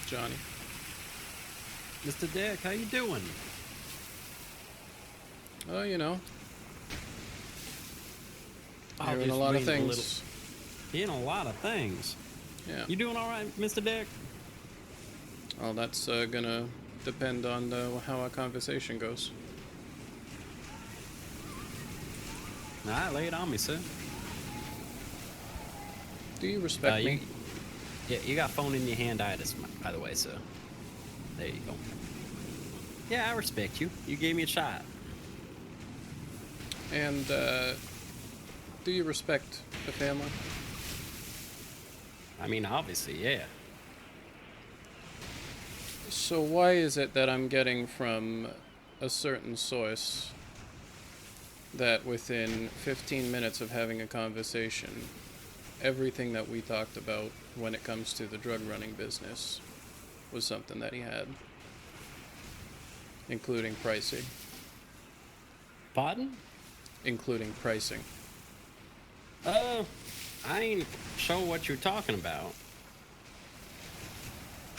Johnny. Mr. Dick, how you doing? Oh, you know, Oh, doing a just lot of being a little, things. being a lot of things. Yeah. You doing all right, Mr. Dick? Well, that's gonna depend on how our conversation goes. All right, lay it on me, sir. Do you respect You, me? yeah, you got phone in your handitis, by the way, sir. There you go. Yeah, I respect you. You gave me a shot. And do you respect the family? I mean, obviously, yeah. So why is it that I'm getting from a certain source that within 15 minutes of having a conversation, everything that we talked about when it comes to the drug running business was something that he had, including pricing? Pardon? Including pricing. Uh, I ain't sure what you're talking about.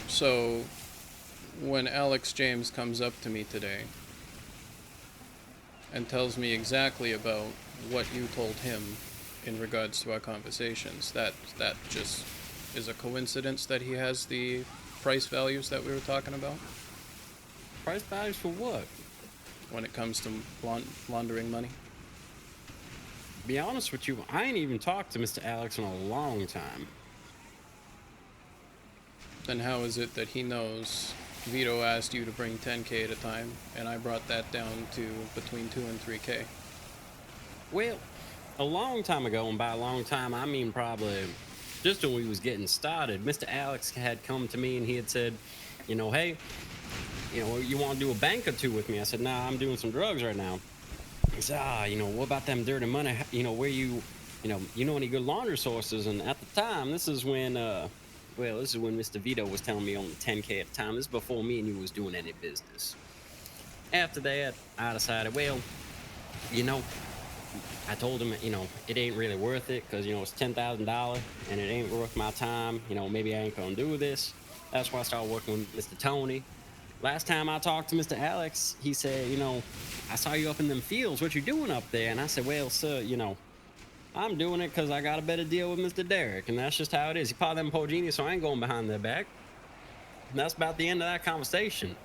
So, when Alex James comes up to me today and tells me exactly about what you told him in regards to our conversations, that just is a coincidence that he has the price values that we were talking about Price values for what? when it comes to laundering money. Be honest with you, I ain't even talked to Mr. Alex in a long time. Then how is it that he knows Vito asked you to bring 10K at a time and I brought that down to between 2 and 3K? Well, a long time ago, and by a long time, I mean probably just when we was getting started, Mr. Alex had come to me and he had said, hey, you want to do a bank or two with me? I said, nah, I'm doing some drugs right now. He said, what about them dirty money? Where you know any good laundry sources? And at the time, this is when Mr. Vito was telling me only 10K at a time. This is before me and you was doing any business. After that, I decided, well, you know, I told him, it ain't really worth it because, it's $10,000 and it ain't worth my time. Maybe I ain't going to do this. That's why I started working with Mr. Tony. Last time I talked to Mr. Alex, he said, I saw you up in them fields. What you doing up there? And I said, well, sir, I'm doing it because I got a better deal with Mr. Derek. And that's just how it is. He part them poor genius, so I ain't going behind their back. And that's about the end of that conversation.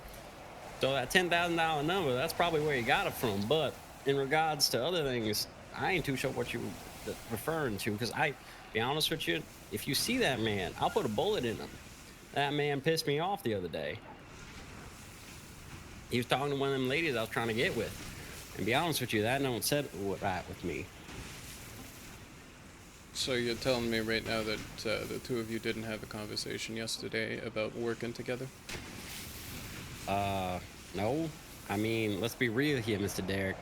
So that $10,000 number, that's probably where he got it from. But in regards to other things, I ain't too sure what you were referring to. Because be honest with you, if you see that man, I'll put a bullet in him. That man pissed me off the other day. He was talking to one of them ladies I was trying to get with. And be honest with you, that don't set right with me. So you're telling me right now that the two of you didn't have a conversation yesterday about working together? No. I mean, let's be real here, Mr. Derek.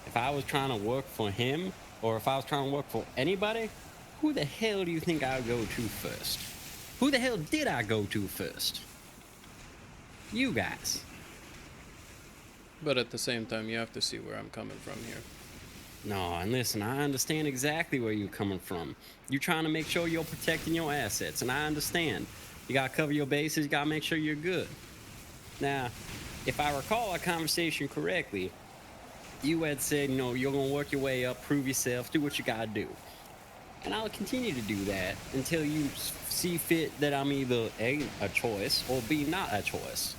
If I was trying to work for him, or if I was trying to work for anybody, who the hell do you think I would go to first? Who the hell did I go to first? You guys. But at the same time, you have to see where I'm coming from here. No, and listen, I understand exactly where you're coming from. You're trying to make sure you're protecting your assets, and I understand. You gotta cover your bases, you gotta make sure you're good. Now, if I recall our conversation correctly, you had said, you're gonna work your way up, prove yourself, do what you gotta do. And I'll continue to do that until you see fit that I'm either A, a choice, or B, not a choice.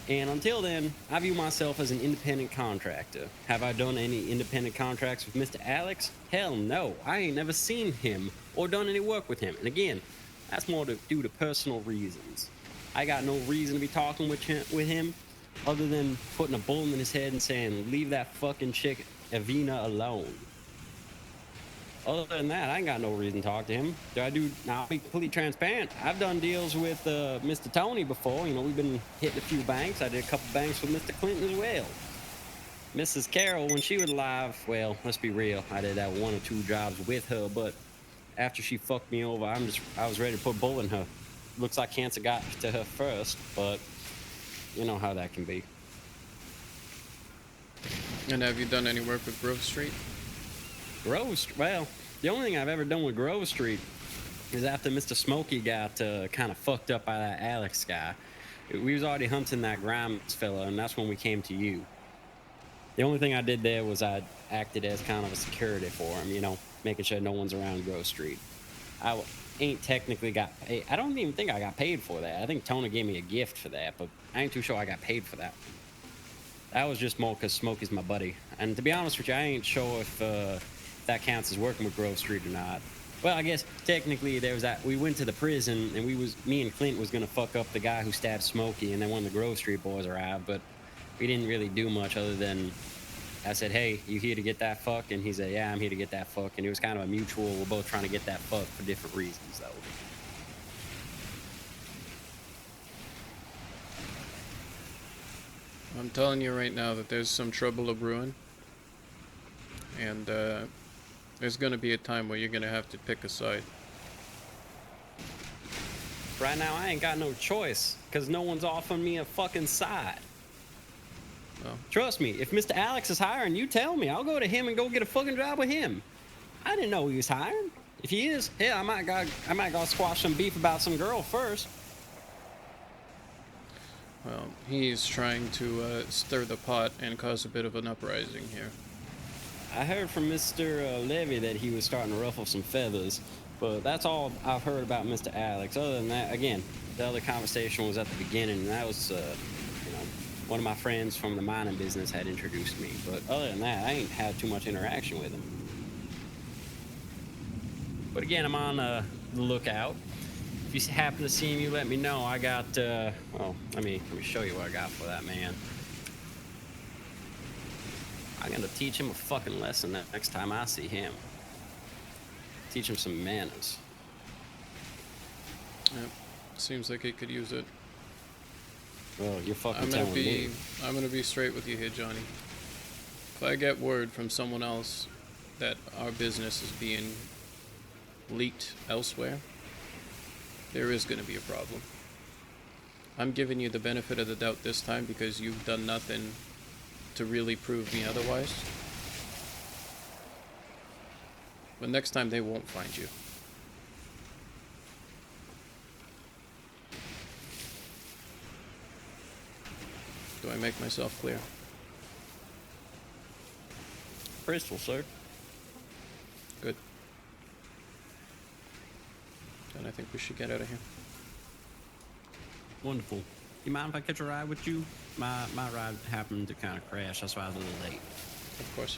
And until then, I view myself as an independent contractor. Have I done any independent contracts with Mr. Alex? Hell no. I ain't never seen him or done any work with him. And again, that's more due to personal reasons. I got no reason to be talking with him other than putting a bullet in his head and saying, leave that fucking chick Evina alone. Other than that, I ain't got no reason to talk to him. Now, I'll be completely transparent. I've done deals with Mr. Tony before. We've been hitting a few banks. I did a couple banks with Mr. Clinton as well. Mrs. Carroll, when she was alive, well, let's be real. I did that one or two jobs with her, but after she fucked me over, I was ready to put a bullet in her. Looks like cancer got to her first, but you know how that can be. And have you done any work with Grove Street? Well, the only thing I've ever done with Grove Street is after Mr. Smokey got kind of fucked up by that Alex guy. We was already hunting that Grimes fella, and that's when we came to you. The only thing I did there was I acted as kind of a security for him, making sure no one's around Grove Street. Ain't technically got paid. I don't even think I got paid for that. I think Tony gave me a gift for that, but I ain't too sure I got paid for that. That was just more because Smokey's my buddy. And to be honest with you, I ain't sure if that counts as working with Grove Street or not. Well, I guess technically there was that. We went to the prison and me and Clint was gonna fuck up the guy who stabbed Smokey, and then one of the Grove Street boys arrived, but we didn't really do much other than I said, "Hey, you here to get that fuck?" And he said, "Yeah, I'm here to get that fuck." And it was kind of a mutual. We're both trying to get that fuck for different reasons, though. I'm telling you right now that there's some trouble a brewing, and there's gonna be a time where you're gonna have to pick a side. Right now, I ain't got no choice because no one's offering me a fucking side. Well, Trust me, if Mr. Alex is hiring, you tell me. I'll go to him and go get a fucking job with him. I didn't know he was hiring. If he is, hell, I might go squash some beef about some girl first. well, he's trying to stir the pot and cause a bit of an uprising here. I heard from Mr. Levy that he was starting to ruffle some feathers, but that's all I've heard about Mr. Alex. Other than that, again, the other conversation was at the beginning, and that was, one of my friends from the mining business had introduced me. But other than that, I ain't had too much interaction with him. But again, I'm on the lookout. If you happen to see him, you let me know. I got, well, let me show you what I got for that man. I'm gonna teach him a fucking lesson next time I see him. Teach him some manners. Yep. Seems like he could use it. Well, you're fucking I'm telling me. gonna be straight with you here, Johnny. If I get word from someone else that our business is being leaked elsewhere, there is gonna be a problem. I'm giving you the benefit of the doubt this time because you've done nothing to really prove me otherwise. But next time they won't find you. Do I make myself clear? Crystal, sir. Good. Then I think we should get out of here. Wonderful. You mind if I catch a ride with you? My ride happened to kind of crash. That's why I was a little late. Of course.